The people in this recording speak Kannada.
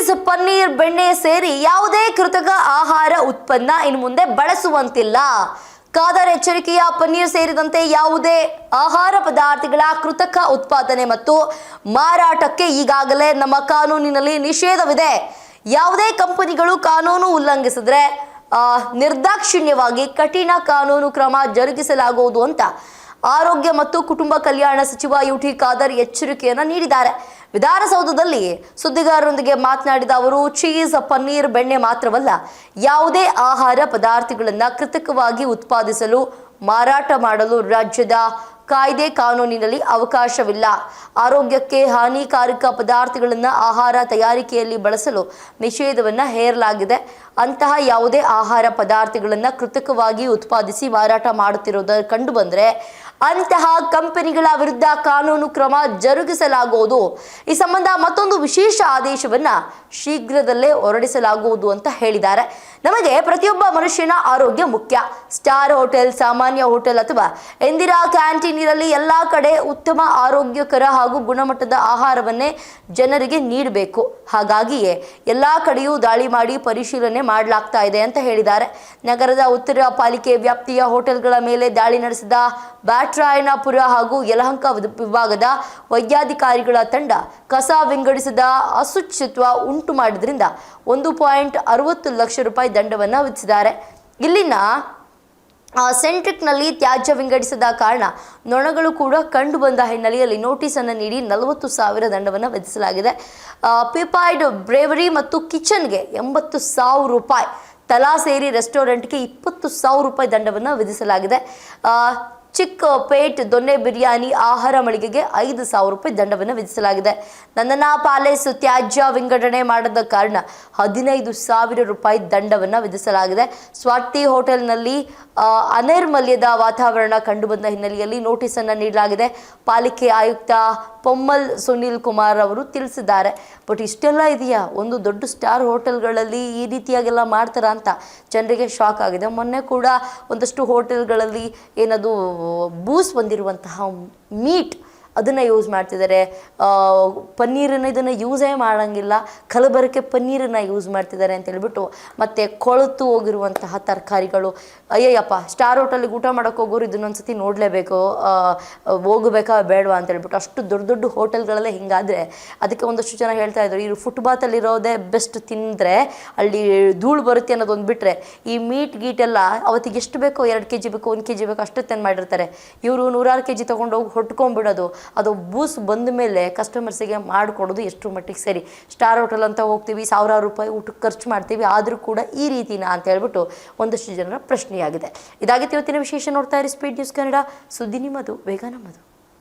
ಚೀಸ್, ಪನ್ನೀರ್, ಬೆಣ್ಣೆ ಸೇರಿ ಯಾವುದೇ ಕೃತಕ ಆಹಾರ ಉತ್ಪನ್ನ ಇನ್ನು ಮುಂದೆ ಬಳಸುವಂತಿಲ್ಲ. ಖಾದರ್ ಎಚ್ಚರಿಕೆಯ ಪನ್ನೀರ್ ಸೇರಿದಂತೆ ಯಾವುದೇ ಆಹಾರ ಪದಾರ್ಥಗಳ ಕೃತಕ ಉತ್ಪಾದನೆ ಮತ್ತು ಮಾರಾಟಕ್ಕೆ ಈಗಾಗಲೇ ನಮ್ಮ ಕಾನೂನಿನಲ್ಲಿ ನಿಷೇಧವಿದೆ. ಯಾವುದೇ ಕಂಪನಿಗಳು ಕಾನೂನು ಉಲ್ಲಂಘಿಸಿದ್ರೆ ನಿರ್ದಾಕ್ಷಿಣ್ಯವಾಗಿ ಕಠಿಣ ಕಾನೂನು ಕ್ರಮ ಜರುಗಿಸಲಾಗುವುದು ಅಂತ ಆರೋಗ್ಯ ಮತ್ತು ಕುಟುಂಬ ಕಲ್ಯಾಣ ಸಚಿವ ಯುಟಿ ಖಾದರ್ ಎಚ್ಚರಿಕೆಯನ್ನು ನೀಡಿದ್ದಾರೆ. ವಿಧಾನಸೌಧದಲ್ಲಿ ಸುದ್ದಿಗಾರರೊಂದಿಗೆ ಮಾತನಾಡಿದ ಅವರು, ಚೀಸ್, ಪನ್ನೀರ್, ಬೆಣ್ಣೆ ಮಾತ್ರವಲ್ಲ, ಯಾವುದೇ ಆಹಾರ ಪದಾರ್ಥಗಳನ್ನು ಕೃತಕವಾಗಿ ಉತ್ಪಾದಿಸಲು, ಮಾರಾಟ ಮಾಡಲು ರಾಜ್ಯದ ಕಾಯ್ದೆ ಕಾನೂನಿನಲ್ಲಿ ಅವಕಾಶವಿಲ್ಲ. ಆರೋಗ್ಯಕ್ಕೆ ಹಾನಿಕಾರಕ ಪದಾರ್ಥಗಳನ್ನು ಆಹಾರ ತಯಾರಿಕೆಯಲ್ಲಿ ಬಳಸಲು ನಿಷೇಧವನ್ನು ಹೇರಲಾಗಿದೆ. ಅಂತಹ ಯಾವುದೇ ಆಹಾರ ಪದಾರ್ಥಗಳನ್ನು ಕೃತಕವಾಗಿ ಉತ್ಪಾದಿಸಿ ಮಾರಾಟ ಮಾಡುತ್ತಿರುವುದು ಕಂಡು ಬಂದರೆ ಅಂತಹ ಕಂಪನಿಗಳ ವಿರುದ್ಧ ಕಾನೂನು ಕ್ರಮ ಜರುಗಿಸಲಾಗುವುದು. ಈ ಸಂಬಂಧ ಮತ್ತೊಂದು ವಿಶೇಷ ಆದೇಶವನ್ನ ಶೀಘ್ರದಲ್ಲೇ ಹೊರಡಿಸಲಾಗುವುದು ಅಂತ ಹೇಳಿದ್ದಾರೆ. ನಮಗೆ ಪ್ರತಿಯೊಬ್ಬ ಮನುಷ್ಯನ ಆರೋಗ್ಯ ಮುಖ್ಯ. ಸ್ಟಾರ್ ಹೋಟೆಲ್, ಸಾಮಾನ್ಯ ಹೋಟೆಲ್ ಅಥವಾ ಇಂದಿರಾ ಕ್ಯಾಂಟೀನ್ ಇರಲಿ, ಎಲ್ಲ ಕಡೆ ಉತ್ತಮ ಆರೋಗ್ಯಕರ ಹಾಗೂ ಗುಣಮಟ್ಟದ ಆಹಾರವನ್ನೇ ಜನರಿಗೆ ನೀಡಬೇಕು. ಹಾಗಾಗಿಯೇ ಎಲ್ಲ ಕಡೆಯೂ ದಾಳಿ ಮಾಡಿ ಪರಿಶೀಲನೆ ಮಾಡಲಾಗ್ತಾ ಇದೆ ಅಂತ ಹೇಳಿದ್ದಾರೆ. ನಗರದ ಉತ್ತರ ಪಾಲಿಕೆ ವ್ಯಾಪ್ತಿಯ ಹೋಟೆಲ್ಗಳ ಮೇಲೆ ದಾಳಿ ನಡೆಸಿದ ಬ್ಯಾಟರಾಯನಪುರ ಹಾಗೂ ಯಲಹಂಕ ವಿಭಾಗದ ವೈದ್ಯಾಧಿಕಾರಿಗಳ ತಂಡ ಕಸ ವಿಂಗಡಿಸಿದ ಅಶುಚಿತ್ವ ಉಂಟು ಮಾಡಿದ್ರಿಂದ 1.60 ಲಕ್ಷ ರೂಪಾಯಿ ದಂಡವನ್ನು ವಿಧಿಸಿದ್ದಾರೆ. ಇಲ್ಲಿನ ಸೆಂಟ್ರಿಕ್ನಲ್ಲಿ ತ್ಯಾಜ್ಯ ವಿಂಗಡಿಸಿದ ಕಾರಣ ನೊಣಗಳು ಕೂಡ ಕಂಡು ಬಂದ ಹಿನ್ನೆಲೆಯಲ್ಲಿ ನೋಟಿಸನ್ನು ನೀಡಿ 40,000 ದಂಡವನ್ನು ವಿಧಿಸಲಾಗಿದೆ. ಪಿಪಾಯ್ಡ್ ಬ್ರೇವರಿ ಮತ್ತು ಕಿಚನ್ಗೆ 80,000 ರೂಪಾಯಿ, ತಲಾ ಸೇರಿ ರೆಸ್ಟೋರೆಂಟ್ಗೆ 20,000 ರೂಪಾಯಿ ದಂಡವನ್ನು ವಿಧಿಸಲಾಗಿದೆ. ಚಿಕ್ಕ ಪೇಟ್ ದೊನ್ನೆ ಬಿರಿಯಾನಿ ಆಹಾರ ಮಳಿಗೆಗೆ 5,000 ರೂಪಾಯಿ ದಂಡವನ್ನು ವಿಧಿಸಲಾಗಿದೆ. ನಂದನಾ ಪ್ಯಾಲೇಸ್ ತ್ಯಾಜ್ಯ ವಿಂಗಡಣೆ ಮಾಡದ ಕಾರಣ 15,000 ರೂಪಾಯಿ ದಂಡವನ್ನು ವಿಧಿಸಲಾಗಿದೆ. ಸ್ವಾತಿ ಹೋಟೆಲ್ನಲ್ಲಿ ಅನೈರ್ಮಲ್ಯದ ವಾತಾವರಣ ಕಂಡುಬಂದ ಹಿನ್ನೆಲೆಯಲ್ಲಿ ನೋಟಿಸನ್ನು ನೀಡಲಾಗಿದೆ. ಪಾಲಿಕೆ ಆಯುಕ್ತ ಪೊಮ್ಮಲ್ ಸುನೀಲ್ ಕುಮಾರ್ ಅವರು ತಿಳಿಸಿದ್ದಾರೆ. ಬಟ್ ಇಷ್ಟೆಲ್ಲ ಇದೆಯಾ? ಒಂದು ದೊಡ್ಡ ಸ್ಟಾರ್ ಹೋಟೆಲ್ಗಳಲ್ಲಿ ಈ ರೀತಿಯಾಗೆಲ್ಲ ಮಾಡ್ತಾರ ಅಂತ ಜನರಿಗೆ ಶಾಕ್ ಆಗಿದೆ. ಮೊನ್ನೆ ಕೂಡ ಒಂದಷ್ಟು ಹೋಟೆಲ್ಗಳಲ್ಲಿ ಏನದು ಬೂಸ್ ಬಂದಿರುವಂತಹ ಮೀಟ್ ಅದನ್ನು ಯೂಸ್ ಮಾಡ್ತಿದ್ದಾರೆ. ಪನ್ನೀರನ್ನು ಇದನ್ನು ಯೂಸೇ ಮಾಡೋಂಗಿಲ್ಲ, ಕಲಬರಕೆ ಪನ್ನೀರನ್ನು ಯೂಸ್ ಮಾಡ್ತಿದ್ದಾರೆ ಅಂತ ಹೇಳ್ಬಿಟ್ಟು, ಮತ್ತು ಕೊಳೆತು ಹೋಗಿರುವಂತಹ ತರಕಾರಿಗಳು. ಅಯ್ಯಯ್ಯಪ್ಪ, ಸ್ಟಾರ್ ಹೋಟೆಲಿಗೆ ಊಟ ಮಾಡೋಕ್ಕೆ ಹೋಗೋರು ಇದನ್ನೊಂದ್ಸತಿ ನೋಡಲೇಬೇಕು, ಹೋಗಬೇಕಾ ಬೇಡವಾ ಅಂತ ಹೇಳ್ಬಿಟ್ಟು. ಅಷ್ಟು ದೊಡ್ಡ ದೊಡ್ಡ ಹೋಟೆಲ್ಗಳಲ್ಲೇ ಹಿಂಗಾದರೆ ಅದಕ್ಕೆ ಒಂದಷ್ಟು ಜನ ಹೇಳ್ತಾ ಇದ್ರು, ಈ ಫುಟ್ಪಾತಲ್ಲಿರೋದೇ ಬೆಸ್ಟ್, ತಿಂದರೆ ಅಲ್ಲಿ ಧೂಳು ಬರುತ್ತೆ ಅನ್ನೋದೊಂದು ಬಿಟ್ಟರೆ ಈ ಮೀಟ್ ಗೀಟೆಲ್ಲ ಅವತ್ತಿಗೆ ಎಷ್ಟು ಬೇಕೋ 2 kg ಬೇಕು, 1 kg ಬೇಕು ಅಷ್ಟೊತ್ತೇನು ಮಾಡಿರ್ತಾರೆ. ಇವರು 100 kg ತೊಗೊಂಡೋಗಿ ಹೊಟ್ಕೊಂಡ್ಬಿಡೋದು. ಅದು ಬೂಸ್ ಬಂದ ಮೇಲೆ ಕಸ್ಟಮರ್ಸಿಗೆ ಮಾಡಿಕೊಡೋದು ಎಷ್ಟು ಮಟ್ಟಿಗೆ ಸರಿ? ಸ್ಟಾರ್ ಹೋಟೆಲ್ ಅಂತ ಹೋಗ್ತೀವಿ, 1,000 ರೂಪಾಯಿ ಊಟಕ್ಕೆ ಖರ್ಚು ಮಾಡ್ತೀವಿ, ಆದರೂ ಕೂಡ ಈ ರೀತಿನಾ ಅಂತ ಹೇಳ್ಬಿಟ್ಟು ಒಂದಷ್ಟು ಜನರ ಪ್ರಶ್ನೆಯಾಗಿದೆ. ಇದಾಗಿತ್ತು ಇವತ್ತಿನ ವಿಶೇಷ. ನೋಡ್ತಾ ಇರಿ ಸ್ಪೀಡ್ ನ್ಯೂಸ್ ಕನ್ನಡ, ಸುದ್ದಿ ನಿಮ್ಮದು, ಬೇಗ ನಮ್ಮದು.